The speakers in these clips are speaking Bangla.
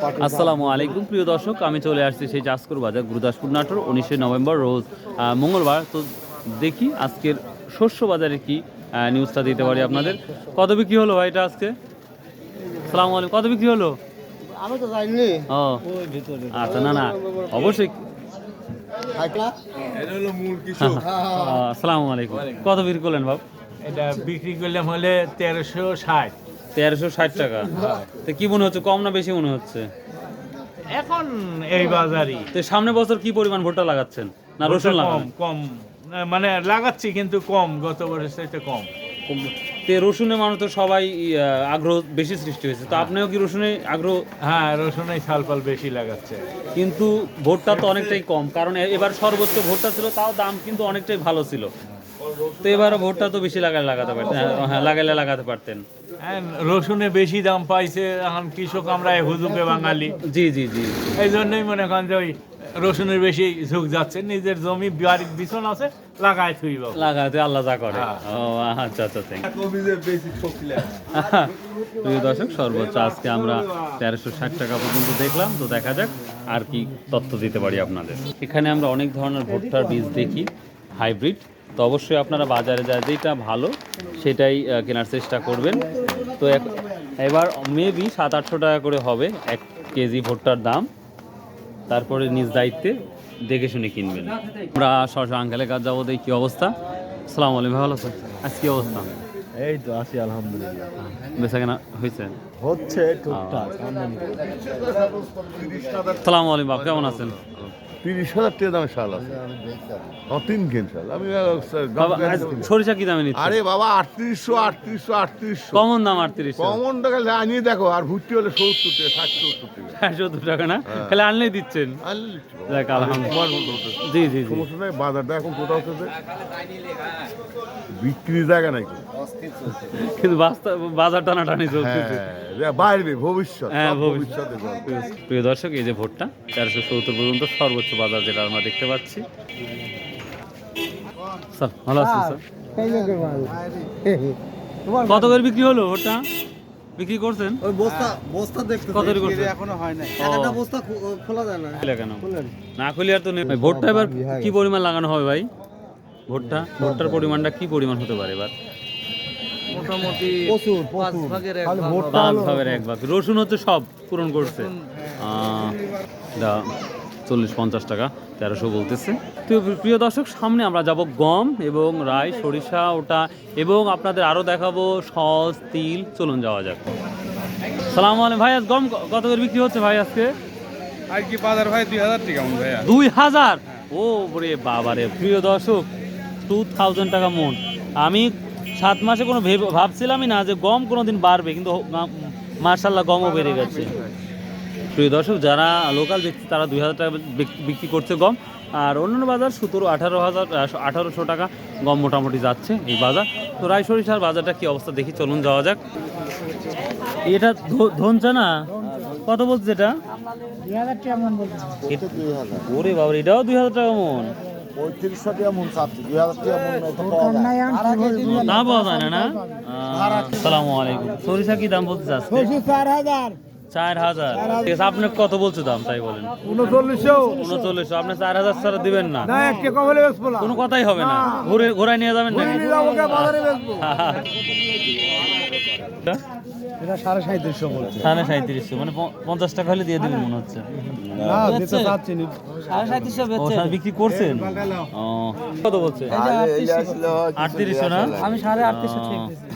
আসসালামু আলাইকুম প্রিয় দর্শক, আমি চলে আসছি সেই চাষকুর বাজার গুরুদাসপুর নাটোর 19 নভেম্বর রোজ মঙ্গলবার। তো দেখি আজকের শস্য বাজারে কি নিউজটা দিতে পারি আপনাদের। কত বিক্রি হলো ভাই এটা আজকে? আসসালামু আলাইকুম, কত বিক্রি হলো? আমি তো জানি। ও আচ্ছা, না না অবশ্যই। আসসালামু আলাইকুম, কত বিক্রি করলেন বাবু? এটা বিক্রি করলাম হলে 1360। 1360 টাকা। তো কি মনে হচ্ছে, কম না বেশি মনে হচ্ছে? এখন এই বাজারই তো সামনে বছর কি পরিমাণ ভুট্টা লাগাচ্ছেন না রসুন কম লাগান? কম মানে লাগাচ্ছি কিন্তু কম, গত বছরের চাইতে কম। তে রসুনে মানুষ তো সবাই আগ্রহ বেশি সৃষ্টি হয়েছে, তো আপনিও কি রসুনে আগ্রহ? হ্যাঁ, রসুনে ছাল পাল বেশি লাগাচ্ছে। কিন্তু ভোটটা তো অনেকটাই কম, কারণ এবার সর্বোচ্চ ভোটটা ছিল, তাও দাম কিন্তু অনেকটাই ভালো ছিল। তো এবার ভোটটা তো বেশি লাগাতে পারতেন, হ্যাঁ লাগাতে পারতেন। হ্যাঁ, রসুনে বেশি দাম পাইছে, এখন কৃষক আমরা হুজুকে বাঙালি, জি জি জি। এই জন্যই মনে করেন যে ওই রসুনের বেশি ঝুঁক যাচ্ছে। নিজের জমি বাড়ির বিছন আছে, লাগাই থুইব, লাগাতে আল্লাহ যা করে। হ্যাঁ। ও আচ্ছা আচ্ছা, থ্যাংক প্রিয় দর্শক, সর্বোচ্চ আজকে আমরা 1360 টাকা পর্যন্ত দেখলাম। তো দেখা যাক আর কি তথ্য দিতে পারি আপনাদের। এখানে আমরা অনেক ধরনের ভুট্টার বীজ দেখি, হাইব্রিড। তো অবশ্যই আপনারা বাজারে যা যেটা ভালো সেটাই কেনার চেষ্টা করবেন। তো এবার মেবি 700-800 টাকা করে হবে 1 কেজি ভুট্টার দাম। তারপরে নিজ দায়িত্বে দেখে শুনে কিনবেন। আমরা সরাসরি আঙ্কেলের কাজ যাবো, দেখি কী অবস্থা। আসসালামু আলাইকুম, ভালো আছেন? আজ কী অবস্থা? এই তো আছি আলহামদুলিল্লাহ। বেচা কেনা হয়েছে? হচ্ছে টুকটাক। আসসালামু আলাইকুম বাপ, কেমন আছেন? 30,000 টাকা দামের শাল আছে। 3 কেন শাল আমি বাবা, আজ সরিষা কি দামে নিচ্ছে? আরে বাবা 3800 কমন দাম 3800। কমন টাকা আনিয়ে দেখো, আর ভুট্টি হলে 70 টাকা 60-70 টাকা। 70 টাকা না, তাহলে আনলেই দিচ্ছেন। আনলে লিখছি বাবা। যাক, আলহামদুলিল্লাহ। তোমার মতো হতে। জি জি জি। সমস্যা নাই, বাজারটা এখন কোথাও হচ্ছে বিক্রির জায়গা নাই কোনো। কিন্তু বাজার টানাটানি চলতেছে। হ্যাঁ, বাড়বে ভবিষ্যৎ, হ্যাঁ, সব ভবিষ্যতে গল্প। প্রিয় দর্শক, এই যে ভোটটা 1370 পর্যন্ত সর্বোচ্চ বাজার যেটা আমরা দেখতে পাচ্ছি। স্যার ভালো আছেন স্যার? কত করে বিক্রি হলো ভোটটা? বিক্রি করছেন? ওই বস্তা দেখতে কত করে করছেন? এখনো হয় নাই। ও। একটা বস্তা খোলা যায় না। খুলে কেন? না খুলে আর তো নেই। ভোটটা এবার কি পরিমাণ লাগানো হবে ভাই? ভোটটার পরিমাণটা কি পরিমাণ হতে পারে এবার? মোটামুটি প্রচুর ভাগের এক ভাগ। 5 ভাগের 1 ভাগ। রসুন হচ্ছে সব পূরণ করছে। 40-50 টাকা 1300 বলতেছে। তো প্রিয় দর্শক, সামনে আমরা যাব গম এবং রাই, সরিষা, ওটা এবং আপনাদের আরও দেখাবো সস, তিল। চলুন যাওয়া যাক। সালাম আলাইকুম ভাই, আজ গম কত করে বিক্রি হচ্ছে ভাই আজকে? আর কি বাজার ভাই 2000 টাকা মন ভাইয়া। 2000? ও রে বাবা রে, প্রিয় দর্শক 2000 টাকা মন। আমি 7 মাসে কোনো ভাবছিলামই না যে গম কোনো দিন বাড়বে, কিন্তু মার্শাল্লাহ গমও বেড়ে গেছে। প্রিয় দর্শক, যারা লোকাল ব্যক্তি তারা 2000 টাকা বিক্রি করছে গম, আর অন্যান্য বাজার 18,000-1800 টাকা গম মোটামুটি যাচ্ছে এই বাজার। তো রাই সরিষার বাজারটা কি অবস্থা দেখি, চলুন যাওয়া যাক। এটা ধনচা না, কত বলছে এটা? 2000 টাকা মন বলছে। ওরে বাবা, এটাও 2000 টাকা মন। 3500 টাকা মন চাচ্ছি। 2000 টাকা মন তো পাওয়া যায় না, পাওয়া যায় না। আসসালামু আলাইকুম, সরিষা কি দাম বলতে চাচ্ছে? 4000। 4000। ঠিক আছে, আপনি কত বলছে দাম তাই বলেন? 3900। আপনি 4000 ছাড়া দিবেন না? না, এক টাকা বলে বেচবো না। কোনো কথাই হবে না। ঘুরাই নিয়ে যাবেন না? নিয়ে যাবো কে, বাজারে বেচবো। এটা 3750 বলছে। 3750, মানে 50 টাকা হলে দিয়ে দিবেন মনে হচ্ছে। না, দিতে চাচ্ছি না। 3750 ও স্যার, বিক্রি করছেন? ও কত বলছে? 3800 না? আমি 3850 ঠিক দিছি।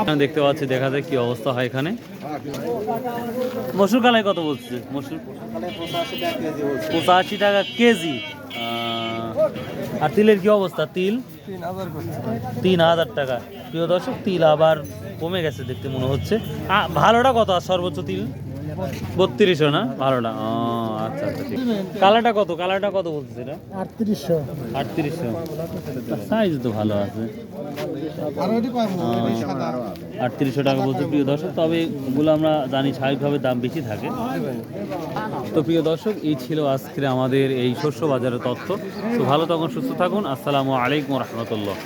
আমি দেখতে পাচ্ছি, দেখা যায় কি অবস্থা হয় এখানে। মসুর কালাই কত বলছে? মসুর 85 টাকা কেজি। আর তিলের কি অবস্থা? তিল 3000 টাকা। প্রিয় দর্শক, তিল আবার কমে গেছে দেখতে মনে হচ্ছে। ভালোটা কত আর সর্বোচ্চ তিল? 3200 না ভালোটা? ও আচ্ছা আচ্ছা, ঠিক। কালারটা কত বলতেছে এটা? 3800। সাইজ তো ভালো আছে। 3800 টাকা বলছে প্রিয় দর্শক। তবে এগুলো আমরা জানি স্বাভাবিকভাবে দাম বেশি থাকে। তো প্রিয় দর্শক, এই ছিল আজকের আমাদের এই শস্য বাজারের তথ্য। তো ভালো থাকুন, সুস্থ থাকুন। আসসালামু আলাইকুম রহমতুল্লাহ।